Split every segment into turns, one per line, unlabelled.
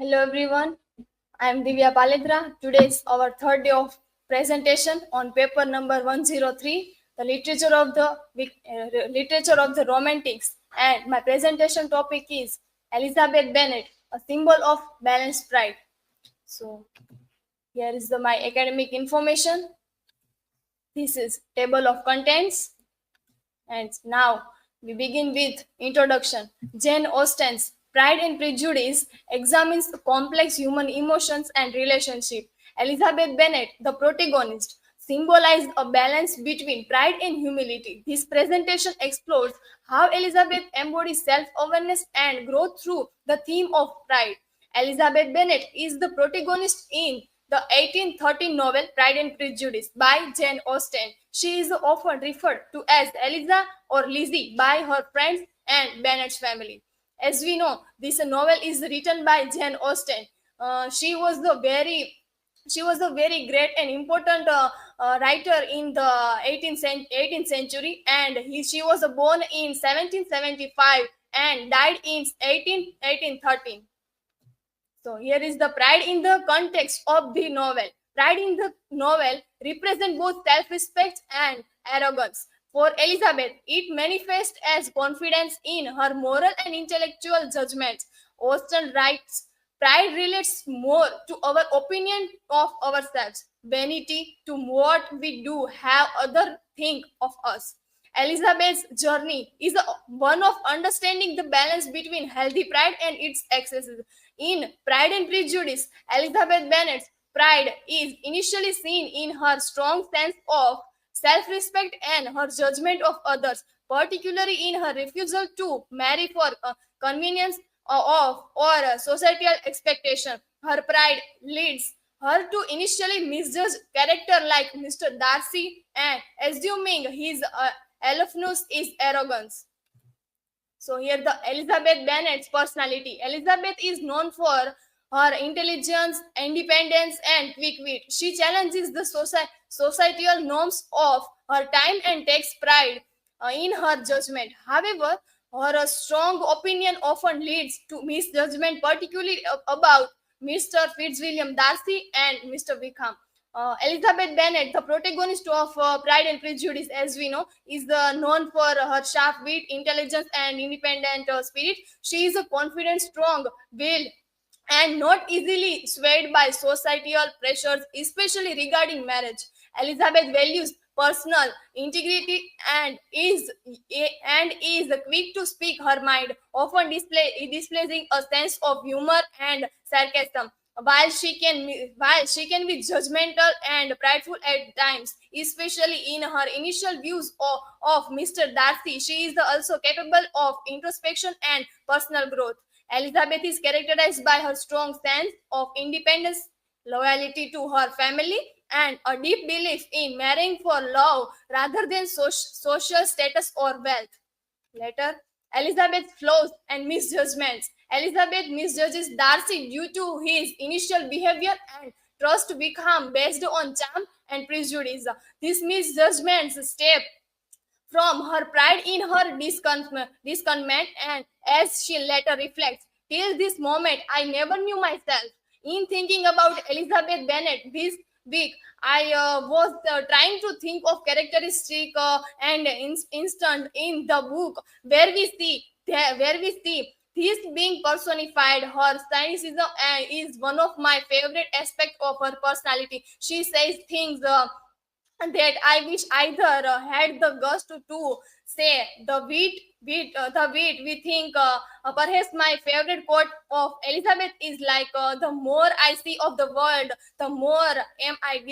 Hello everyone, I am Divya Palidra. Today is our third day of presentation on paper number 103, the literature of the Romantics, and my presentation topic is Elizabeth Bennet, a symbol of balanced pride. So here is my academic information. This is table of contents. And now we begin with introduction. Jane Austen's Pride and Prejudice examines the complex human emotions and relationship. Elizabeth Bennet, the protagonist, symbolized a balance between pride and humility. This presentation explores how Elizabeth embodies self-awareness and growth through the theme of pride. Elizabeth Bennet is the protagonist in the 1813 novel Pride and Prejudice by Jane Austen. She is often referred to as Eliza or Lizzie by her friends and Bennet's family. As we know, this novel is written by Jane Austen. She was a very great and important writer in the 18th century, and she was born in 1775 and died in 1813. So here is the pride in the context of the novel. Pride in the novel represents both self-respect and arrogance. For Elizabeth, it manifests as confidence in her moral and intellectual judgments. Austen writes, pride relates more to our opinion of ourselves, vanity to what we do have other think of us. Elizabeth's journey is one of understanding the balance between healthy pride and its excesses. In Pride and Prejudice, Elizabeth Bennet's pride is initially seen in her strong sense of self respect and her judgment of others, particularly in her refusal to marry for convenience of or societal expectation. Her pride leads her to initially misjudge character like Mr. Darcy and assuming his aloofness is arrogance. So here the Elizabeth Bennet's personality. Elizabeth is known for her intelligence, independence, and quick wit. She challenges the societal norms of her time and takes pride in her judgment. However, her strong opinion often leads to misjudgment, particularly about Mr. Fitzwilliam Darcy and Mr. Wickham. Elizabeth Bennet, the protagonist of Pride and Prejudice, as we know, is known for her sharp wit, intelligence, and independent spirit. She is a confident, strong will and not easily swayed by societal pressures, especially regarding marriage. Elizabeth values personal integrity and is quick to speak her mind, often displaying a sense of humor and sarcasm. While she can be judgmental and prideful at times, especially in her initial views of Mr. Darcy, she is also capable of introspection and personal growth. Elizabeth is characterized by her strong sense of independence, loyalty to her family, and a deep belief in marrying for love rather than social status or wealth. Later, Elizabeth's flaws and misjudgments. Elizabeth misjudges Darcy due to his initial behavior and trust Wickham based on charm and prejudice. These misjudgments stem from her pride in her discontentment, and as she later reflects, till this moment I never knew myself. In thinking about Elizabeth Bennet this week, I was trying to think of characteristic and instant in the book where we see this being personified. Her cynicism is one of my favorite aspects of her personality. She says things that I wish either had the guts to say. The wit we think. Perhaps my favorite quote of Elizabeth is like, "The more I see of the world, the more am I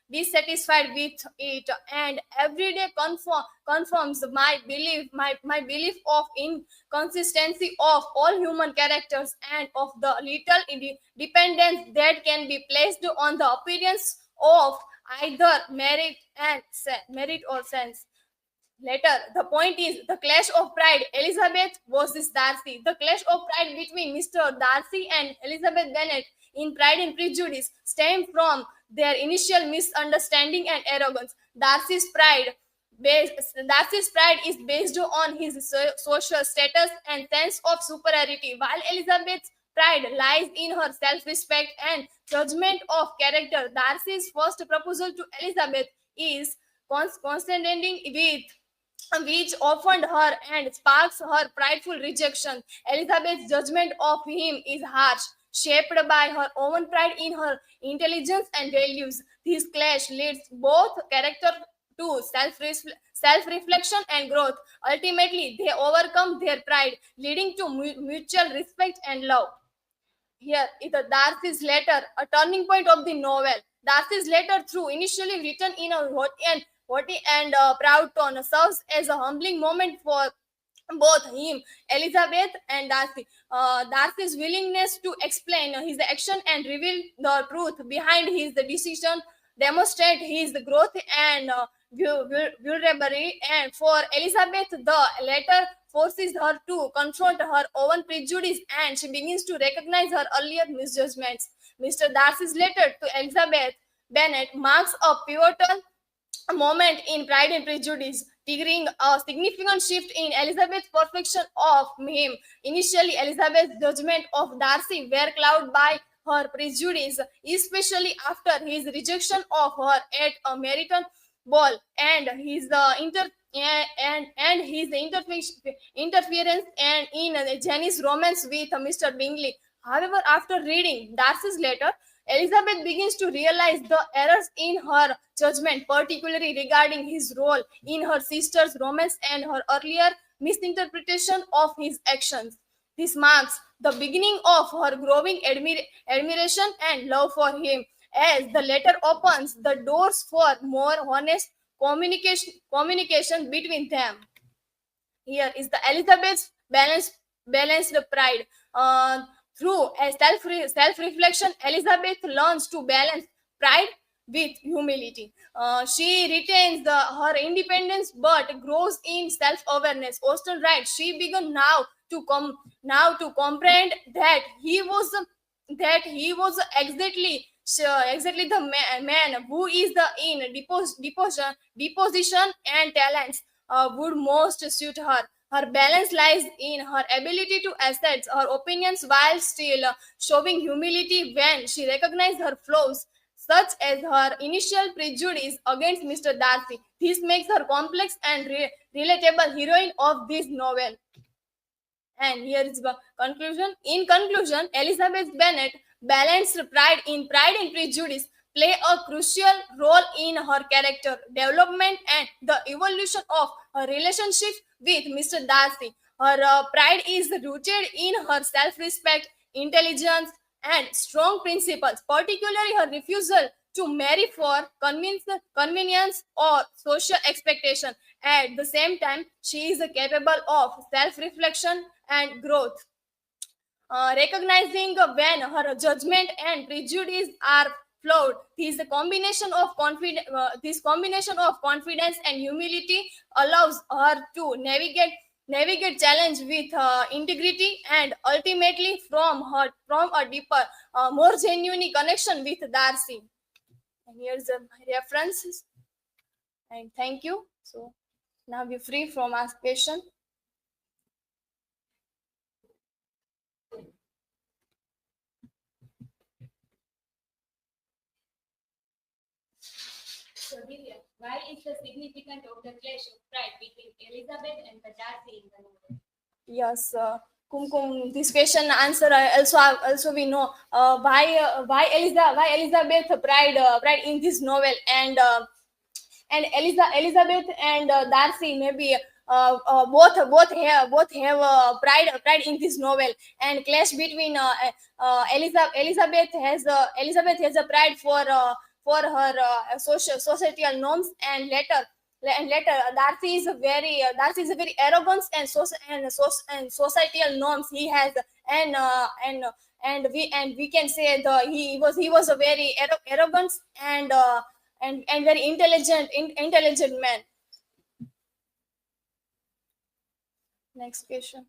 dissatisfied with it, and every day confirms my belief of inconsistency of all human characters and of the little dependence that can be placed on the appearance of either merit or sense." Later, the point is the clash of pride, Elizabeth versus Darcy. The clash of pride between Mr. Darcy and Elizabeth Bennet in Pride and Prejudice stemmed from their initial misunderstanding and arrogance. Darcy's pride is based on his social status and sense of superiority, while Elizabeth's pride lies in her self-respect and judgment of character. Darcy's first proposal to Elizabeth is contending with which offended her and sparks her prideful rejection. Elizabeth's judgment of him is harsh, shaped by her own pride in her intelligence and values. This clash leads both character to self-reflection and growth. Ultimately, they overcome their pride, leading to mutual respect and love. Here is the Darcy's letter, a turning point of the novel. Darcy's letter, through initially written in a haughty and proud tone, serves as a humbling moment for both him, Elizabeth, and Darcy. Darcy's willingness to explain his action and reveal the truth behind his decision demonstrate his growth and vulnerability. And for Elizabeth, the letter forces her to confront her own prejudice and she begins to recognize her earlier misjudgments. Mr. Darcy's letter to Elizabeth Bennet marks a pivotal a moment in Pride and Prejudice, triggering a significant shift in Elizabeth's perception of him. Initially, Elizabeth's judgment of Darcy were clouded by her prejudice, especially after his rejection of her at a Meryton ball and his interference and in Jenny's romance with Mr. Bingley. However, after reading Darcy's letter, Elizabeth begins to realize the errors in her judgment, particularly regarding his role in her sister's romance and her earlier misinterpretation of his actions. This marks the beginning of her growing admiration and love for him, as the letter opens the doors for more honest communication between them. Here is the Elizabeth's balanced pride. Through a self reflection, Elizabeth learns to balance pride with humility. She retains her independence but grows in self awareness. Austen writes, she began now to comprehend that he was exactly the man who is the in deposition and talents would most suit her. Her balance lies in her ability to assert her opinions while still showing humility when she recognizes her flaws, such as her initial prejudice against Mr. Darcy. This makes her complex and relatable heroine of this novel. And here is the conclusion. In conclusion, Elizabeth Bennet balanced Pride and Prejudice play a crucial role in her character development and the evolution of her relationship with Mr. Darcy. Her pride is rooted in her self-respect, intelligence, and strong principles, particularly her refusal to marry for convenience or social expectation. At the same time, she is capable of self-reflection and growth, recognizing when her judgment and prejudice are flawed. This combination of confidence and humility allows her to navigate challenge with integrity and ultimately from a deeper, more genuine connection with Darcy. And here's the references. And thank you. So now we're free from ask question. So, Divya, why is the significance of the clash of pride between Elizabeth and the Darcy in the novel? Yes, Kumkum. This question answer also we know why Elizabeth pride in this novel and Elizabeth and Darcy maybe both have pride in this novel and clash between Elizabeth has a pride for her societal norms and later Darcy is a very arrogance and societal norms he has and we can say he was a very arrogant and very intelligent man. Next question.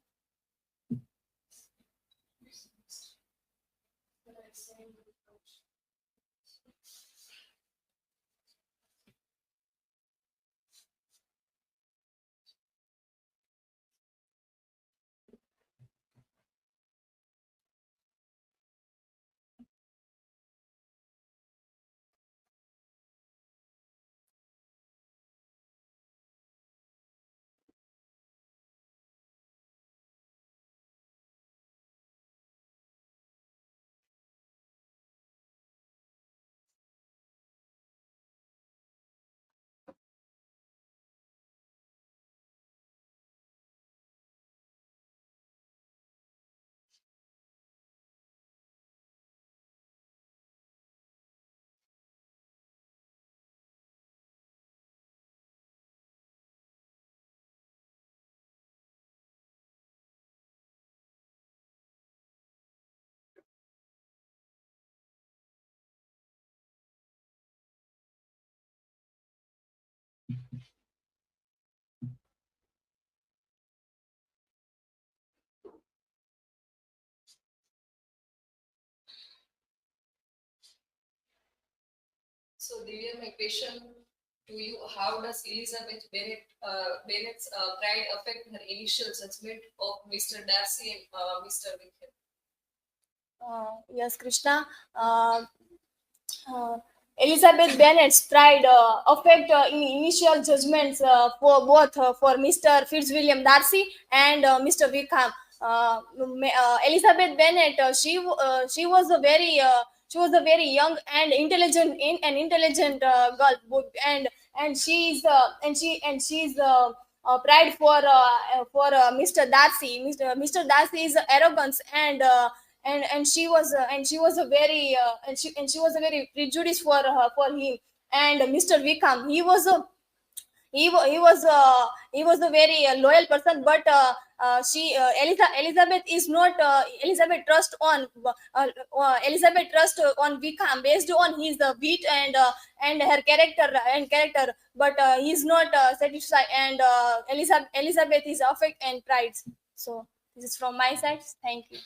So, Divya, my question to you: how does Elizabeth Bennet's pride affect her initial judgment of Mr. Darcy and Mr. Wickham?
Yes, Krishna. Uh, Elizabeth Bennet's pride affect in initial judgments for both for Mr. Fitzwilliam Darcy and Mr. Wickham. Elizabeth Bennet, she was a very young and intelligent girl, and she's pride for Mr. Darcy. Mr. Darcy is arrogance and she was a very and she was a very prejudice for him. And Mr. Wickham, he was a very loyal person, but Elizabeth is not Elizabeth trust on Wickham based on his wit and her character, but he's not satisfied, and Elizabeth is affect and pride. So this is from my side. Thank you.